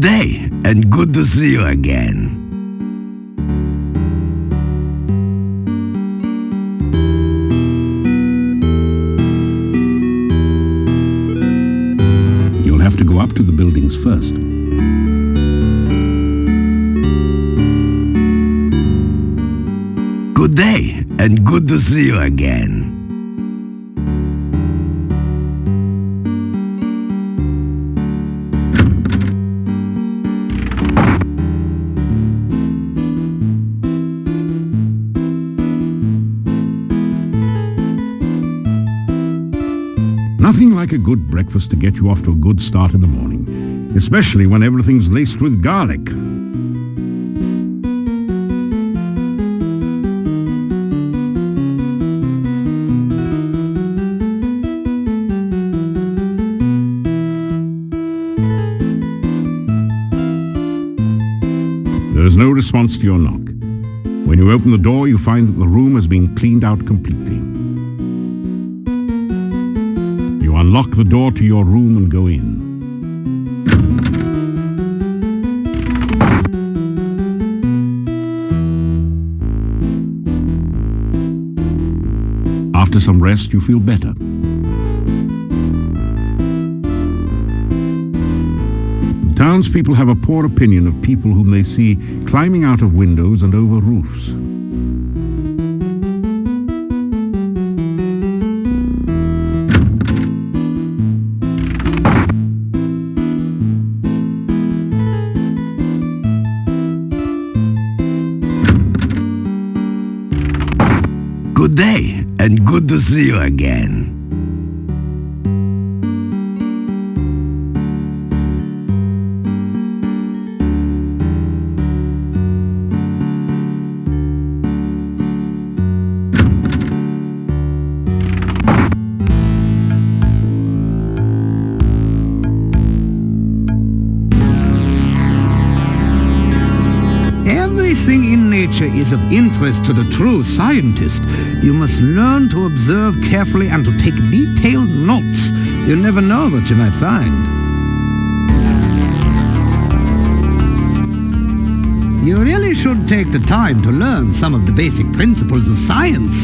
day, and good to see you again. You'll have to go up to the buildings first. Good day, and good to see you again. Nothing like a good breakfast to get you off to a good start in the morning, especially when everything's laced with garlic. There is no response to your knock. When you open the door, you find that the room has been cleaned out completely. You unlock the door to your room and go in. After some rest, you feel better. The townspeople have a poor opinion of people whom they see climbing out of windows and over roofs. Good day, and good to see you again. Everything in nature is of interest to the true scientist. You must learn to observe carefully and to take detailed notes. You never know what you might find. You really should take the time to learn some of the basic principles of science.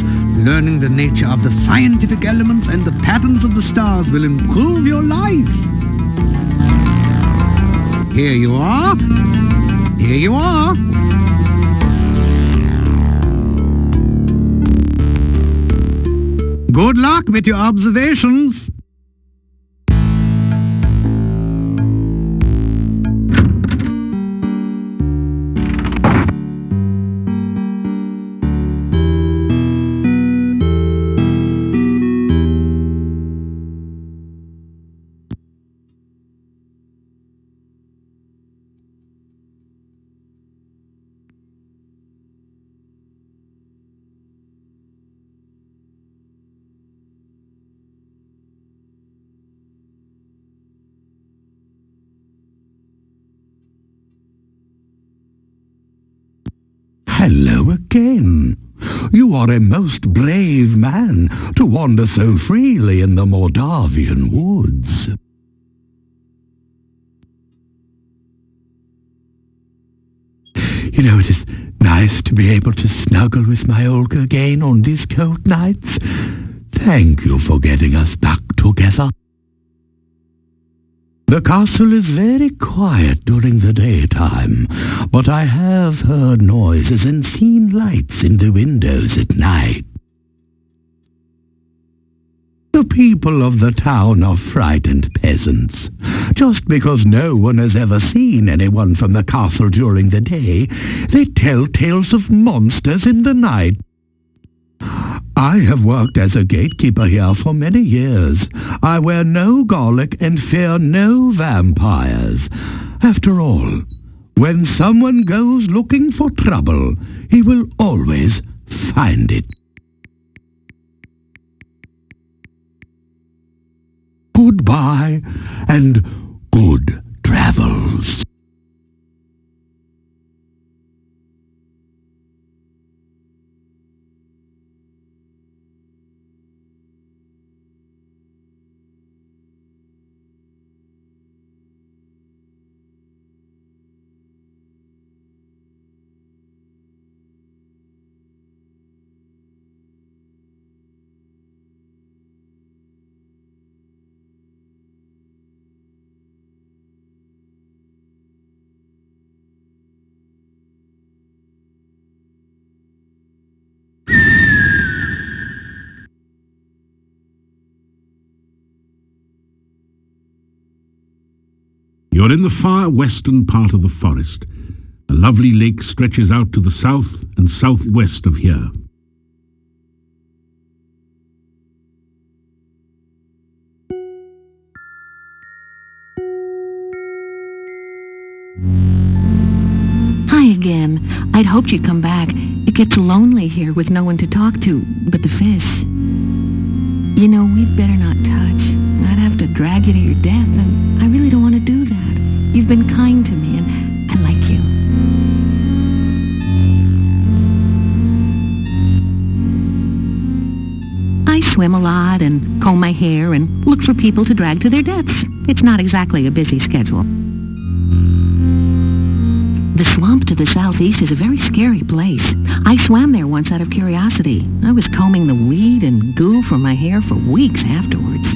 Learning the nature of the scientific elements and the patterns of the stars will improve your life. Here you are. Here you are. Good luck with your observations. Hello again. You are a most brave man to wander so freely in the Moldavian woods. You know, it is nice to be able to snuggle with my Olga again on these cold nights. Thank you for getting us back together. The castle is very quiet during the daytime, but I have heard noises and seen lights in the windows at night. The people of the town are frightened peasants. Just because no one has ever seen anyone from the castle during the day, they tell tales of monsters in the night. I have worked as a gatekeeper here for many years. I wear no garlic and fear no vampires. After all, when someone goes looking for trouble, he will always find it. Goodbye and good travels. You're in the far western part of the forest. A lovely lake stretches out to the south and southwest of here. Hi again. I'd hoped you'd come back. It gets lonely here with no one to talk to but the fish. You know, we'd better not touch. I'd have to drag you to your death, and I really don't want to do that. You've been kind to me, and I like you. I swim a lot and comb my hair and look for people to drag to their deaths. It's not exactly a busy schedule. The swamp to the southeast is a very scary place. I swam there once out of curiosity. I was combing the weed and goo from my hair for weeks afterwards.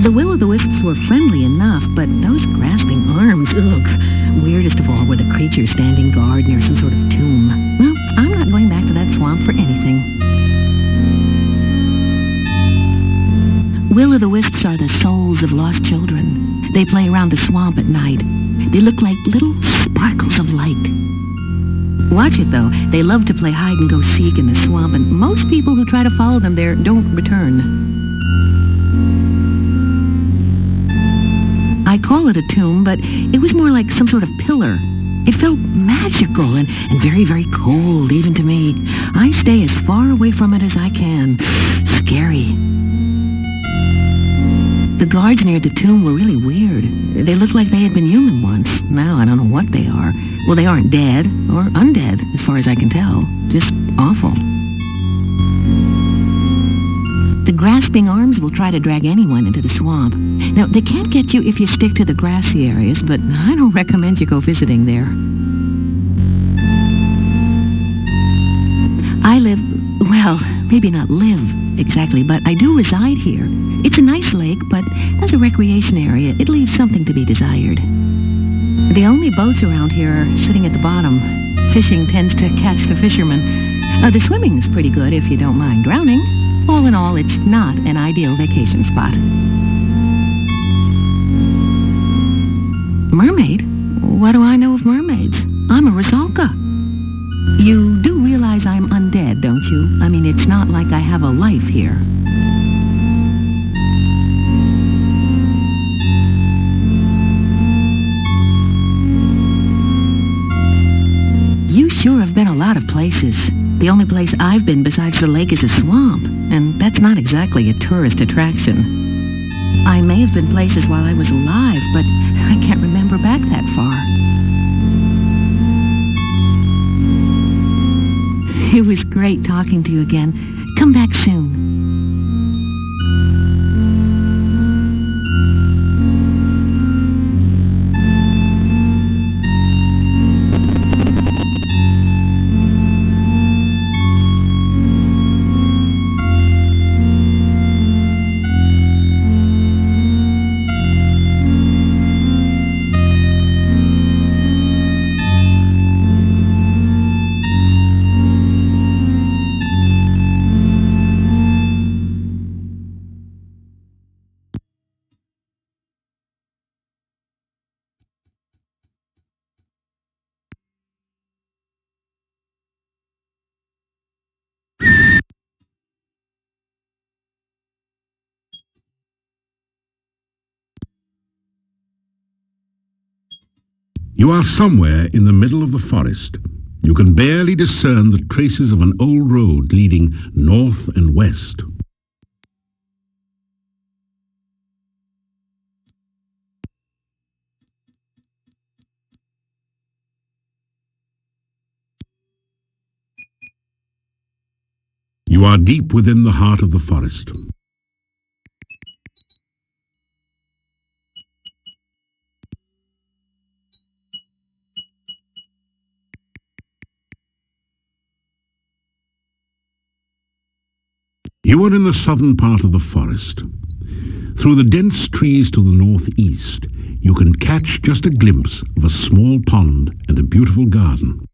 The will-o'-the-wisps were friendly enough, but those grasping arms, ugh. Weirdest of all were the creatures standing guard near some sort of tomb. Well, I'm not going back to that swamp for anything. Will-o'-the-wisps are the souls of lost children. They play around the swamp at night. They look like little sparkles of light. Watch it, though. They love to play hide-and-go-seek in the swamp, and most people who try to follow them there don't return. I call it a tomb, but it was more like some sort of pillar. It felt magical and very, very cold, even to me. I stay as far away from it as I can. Scary. The guards near the tomb were really weird. They looked like they had been human once. Now I don't know what they are. Well, they aren't dead or undead, as far as I can tell. Just awful. The grasping arms will try to drag anyone into the swamp. Now, they can't get you if you stick to the grassy areas, but I don't recommend you go visiting there. I live, well, maybe not live exactly, but I do reside here. It's a nice lake, but as a recreation area, it leaves something to be desired. The only boats around here are sitting at the bottom. Fishing tends to catch the fishermen. The swimming's pretty good if you don't mind drowning. All in all, it's not an ideal vacation spot. Mermaid? What do I know of mermaids? I'm a Rusalka. You do realize I'm undead, don't you? I mean, it's not like I have a life here. You sure have been a lot of places. The only place I've been besides the lake is a swamp, and that's not exactly a tourist attraction. I may have been places while I was alive, but I can't remember back that far. It was great talking to you again. Come back soon. You are somewhere in the middle of the forest. You can barely discern the traces of an old road leading north and west. You are deep within the heart of the forest. You are in the southern part of the forest. Through the dense trees to the northeast, you can catch just a glimpse of a small pond and a beautiful garden.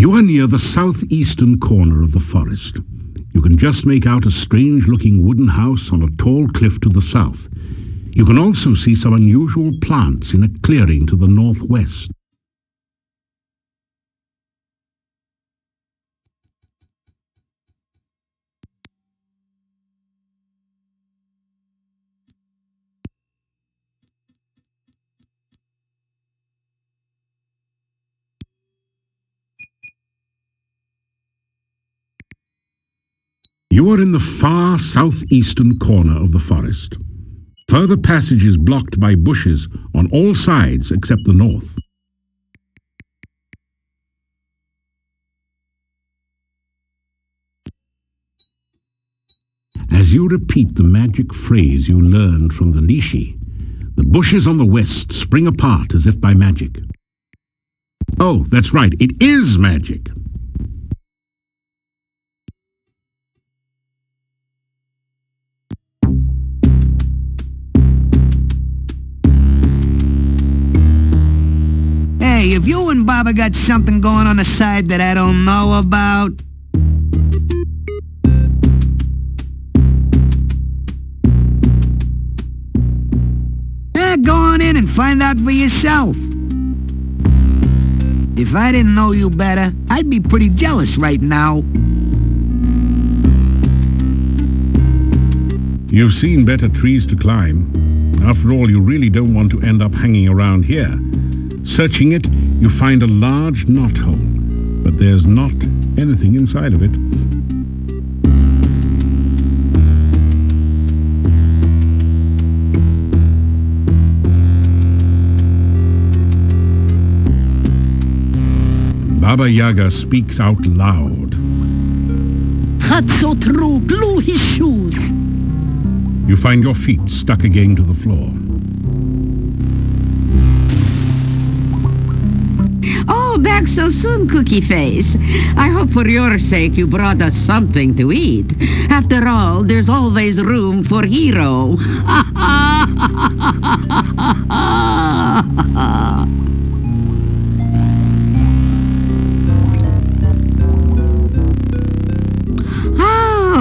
You are near the southeastern corner of the forest. You can just make out a strange-looking wooden house on a tall cliff to the south. You can also see some unusual plants in a clearing to the northwest. You are in the far southeastern corner of the forest. Further passage is blocked by bushes on all sides except the north. As you repeat the magic phrase you learned from the Lishi, the bushes on the west spring apart as if by magic. Oh, that's right, it is magic. Hey, if you and Baba got something going on the side that I don't know about... go on in and find out for yourself. If I didn't know you better, I'd be pretty jealous right now. You've seen better trees to climb. After all, you really don't want to end up hanging around here. Searching it, you find a large knothole, but there's not anything inside of it. Baba Yaga speaks out loud. That's so true. Glue his shoes. You find your feet stuck again to the floor. Oh, back so soon, Cookie Face. I hope for your sake you brought us something to eat. After all, there's always room for Hero.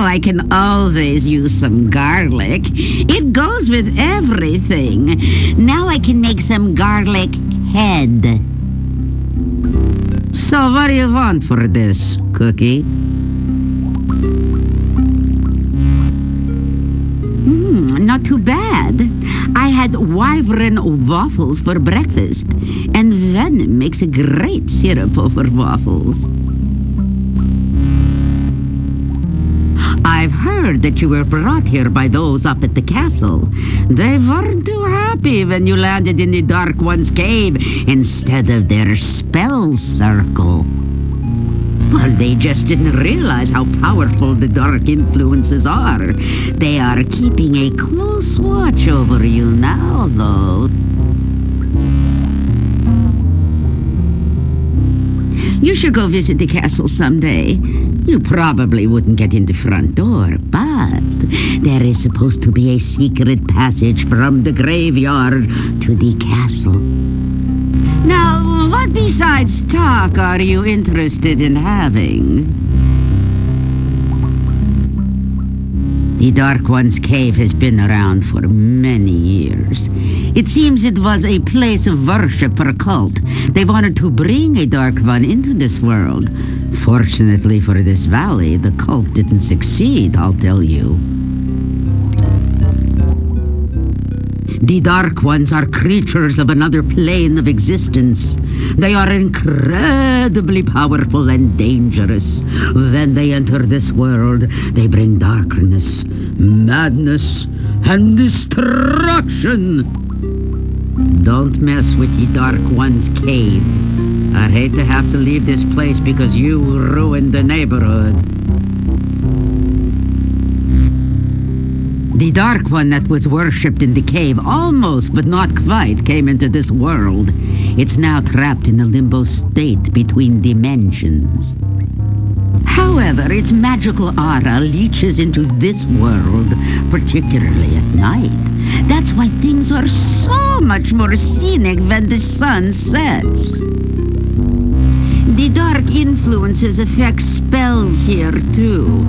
I can always use some garlic. It goes with everything. Now I can make some garlic head. So what do you want for this, Cookie? Not too bad. I had wyvern waffles for breakfast, and venom makes a great syrup over waffles. I've heard that you were brought here by those up at the castle. They weren't too happy when you landed in the Dark One's cave instead of their spell circle. Well, they just didn't realize how powerful the dark influences are. They are keeping a close watch over you now, though. You should go visit the castle someday. You probably wouldn't get in the front door, but there is supposed to be a secret passage from the graveyard to the castle. Now, what besides talk are you interested in having? The Dark One's cave has been around for many years. It seems it was a place of worship for a cult. They wanted to bring a Dark One into this world. Fortunately for this valley, the cult didn't succeed, I'll tell you. The Dark Ones are creatures of another plane of existence. They are incredibly powerful and dangerous. When they enter this world, they bring darkness, madness, and destruction. Don't mess with the Dark One's cave. I'd hate to have to leave this place because you ruined the neighborhood. The Dark One that was worshipped in the cave almost, but not quite, came into this world. It's now trapped in a limbo state between dimensions. However, its magical aura leaches into this world, particularly at night. That's why things are so much more scenic when the sun sets. The dark influences affect spells here too,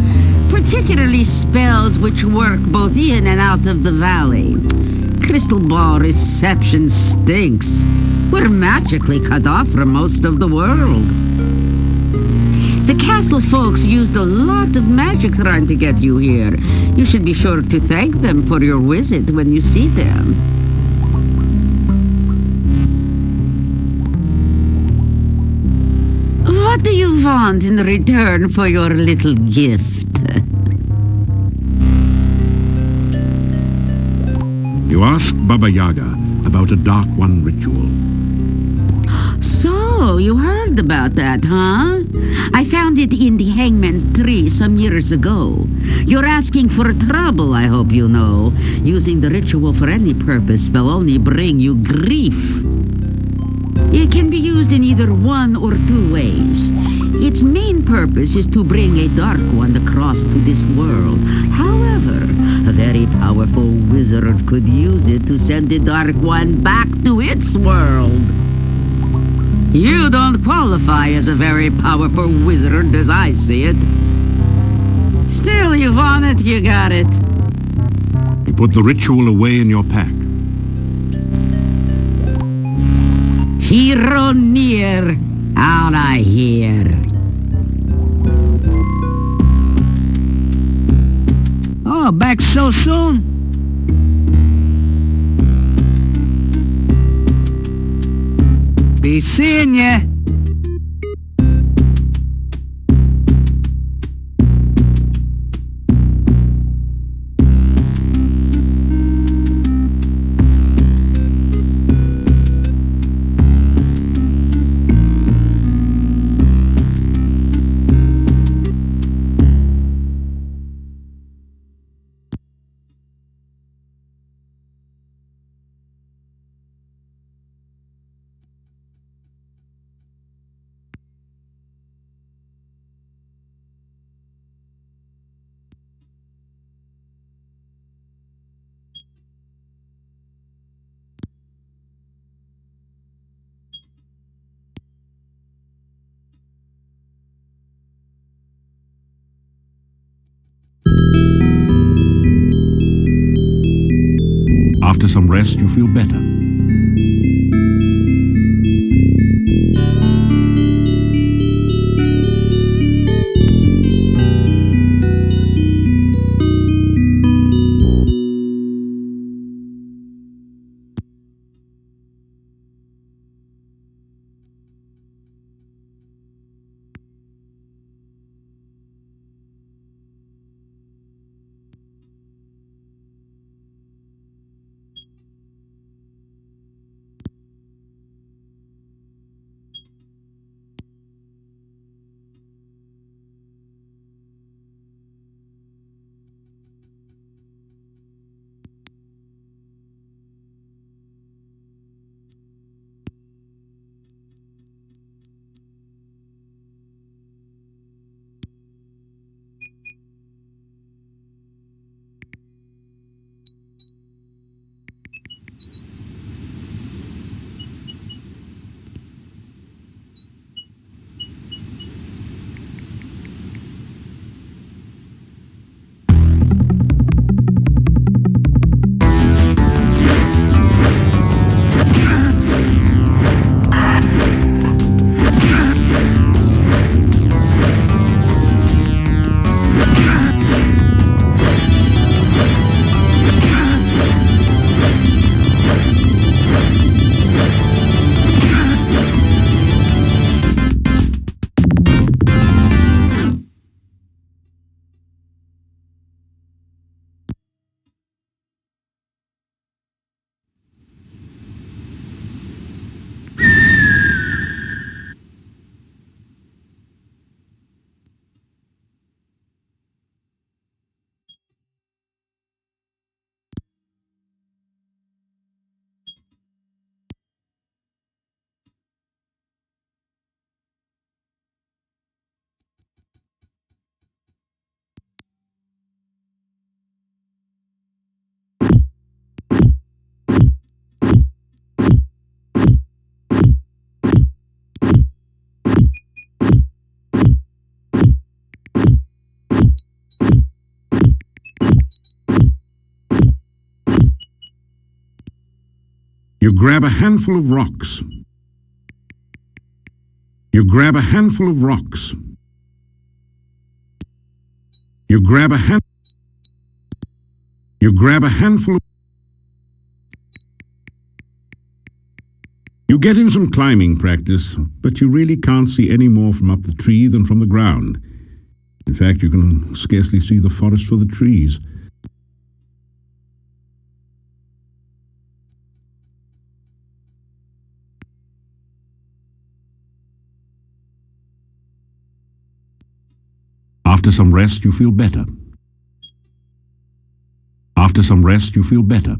particularly spells which work both in and out of the valley. Crystal ball reception stinks. We're magically cut off from most of the world. The castle folks used a lot of magic trying to get you here. You should be sure to thank them for your visit when you see them. What do you want in return for your little gift? You ask Baba Yaga about a Dark One ritual. So, you heard about that, huh? I found it in the hangman's tree some years ago. You're asking for trouble, I hope you know. Using the ritual for any purpose will only bring you grief. It can be used in either one or two ways. Its main purpose is to bring a Dark One across to this world. However, a very powerful wizard could use it to send the Dark One back to its world. You don't qualify as a very powerful wizard as I see it. Still, you want it, you got it. You put the ritual away in your pack. Hero near, out I hear. Oh, back so soon? Be seeing ya. After some rest, you feel better. You grab a handful of rocks. You grab a handful of rocks. You grab a handful of... You get in some climbing practice, but you really can't see any more from up the tree than from the ground. In fact, you can scarcely see the forest for the trees. After some rest, you feel better. After some rest, you feel better.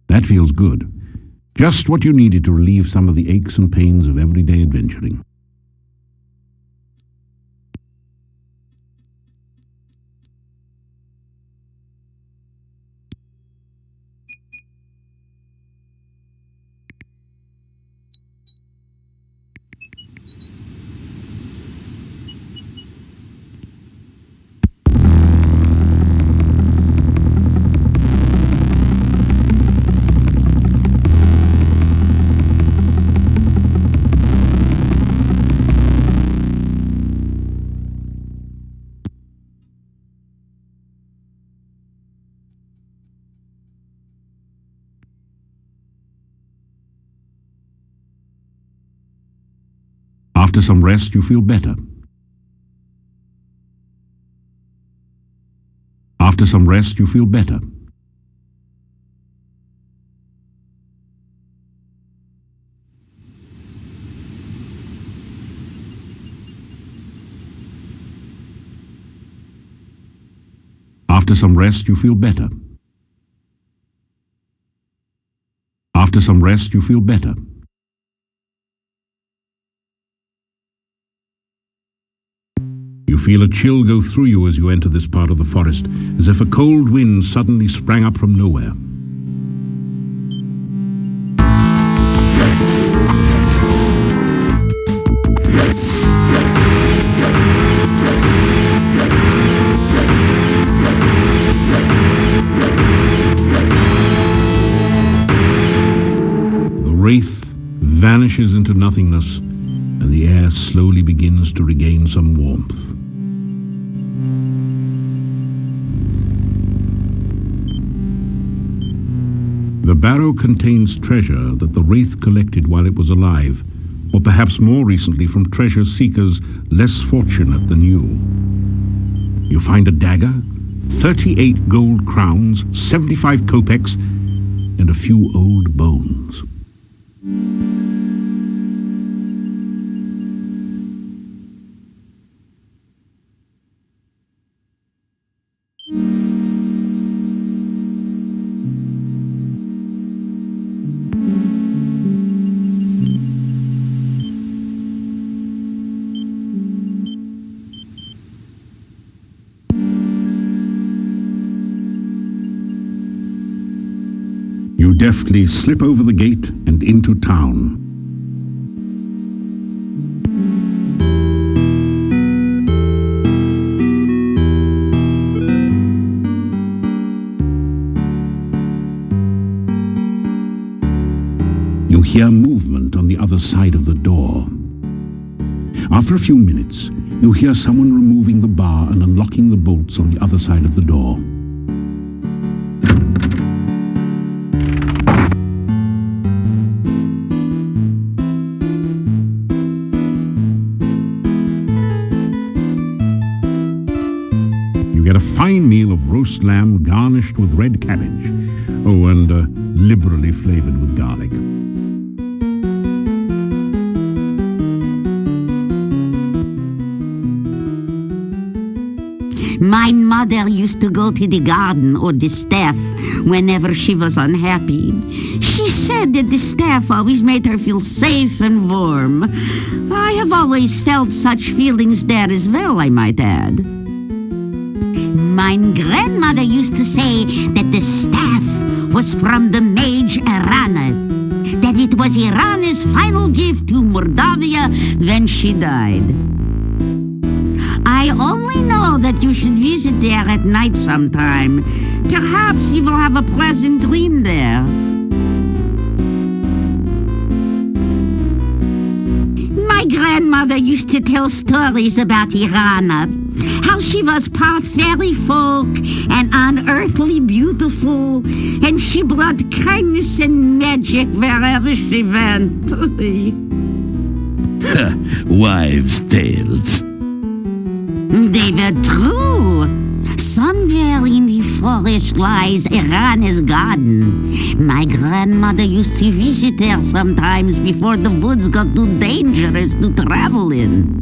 That feels good. Just what you needed to relieve some of the aches and pains of everyday adventuring. After some rest, you feel better. After some rest, you feel better. After some rest, you feel better. After some rest, you feel better. You feel a chill go through you as you enter this part of the forest, as if a cold wind suddenly sprang up from nowhere. The Wraith vanishes into nothingness, and the air slowly begins to regain some warmth. The barrow contains treasure that the Wraith collected while it was alive, or perhaps more recently from treasure seekers less fortunate than you. You find a dagger, 38 gold crowns, 75 kopecks, and a few old bones. You deftly slip over the gate and into town. You hear movement on the other side of the door. After a few minutes, you hear someone removing the bar and unlocking the bolts on the other side of the door. You get a fine meal of roast lamb garnished with red cabbage. Oh, and liberally flavored with garlic. My mother used to go to the garden or the staff whenever she was unhappy. She said that the staff always made her feel safe and warm. I have always felt such feelings there as well, I might add. My grandmother used to say that the staff was from the mage Irana, that it was Irana's final gift to Moldavia when she died. I I only know that you should visit there at night sometime. Perhaps you will have a pleasant dream there. My grandmother used to tell stories about Irana, how she was part fairy folk and unearthly beautiful, and she brought kindness and magic wherever she went. Wives' tales. They were true. Somewhere in the forest lies Irana's garden. My grandmother used to visit there sometimes before the woods got too dangerous to travel in.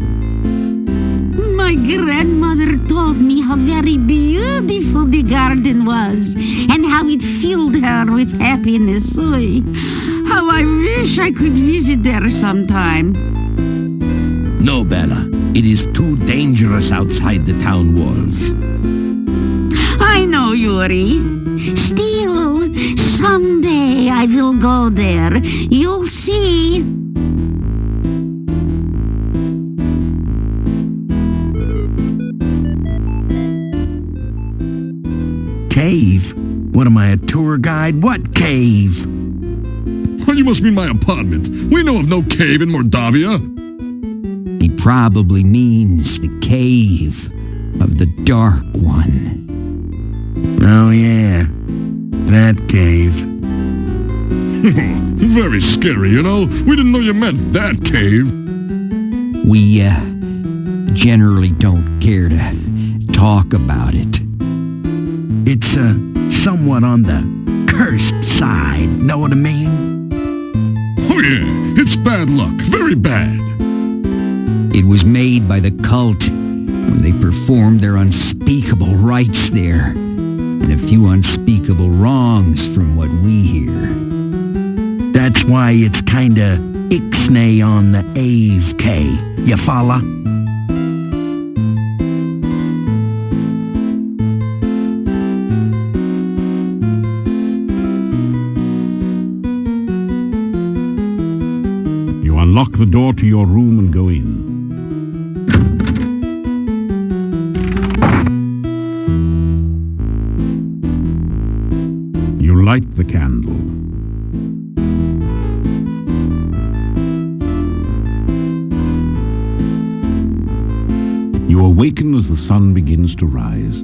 My grandmother told me how very beautiful the garden was and how it filled her with happiness. Oy, how I wish I could visit there sometime. No, Bella. It is too dangerous outside the town walls. I know, Yuri. Still, someday I will go there. You'll see. Cave? What am I, a tour guide? What cave? Well, you must mean my apartment. We know of no cave in Mordavia. He probably means the cave of the Dark One. Oh, yeah. That cave. Very scary, you know. We didn't know you meant that cave. We, generally don't care to talk about it. It's, somewhat on the cursed side. Know what I mean? Oh, yeah. It's bad luck. Very bad. It was made by the cult when they performed their unspeakable rites there, and a few unspeakable wrongs from what we hear. That's why it's kinda ixnay on the Ave K. You follow? You unlock the door to your room and go in. You light the candle. You awaken as the sun begins to rise.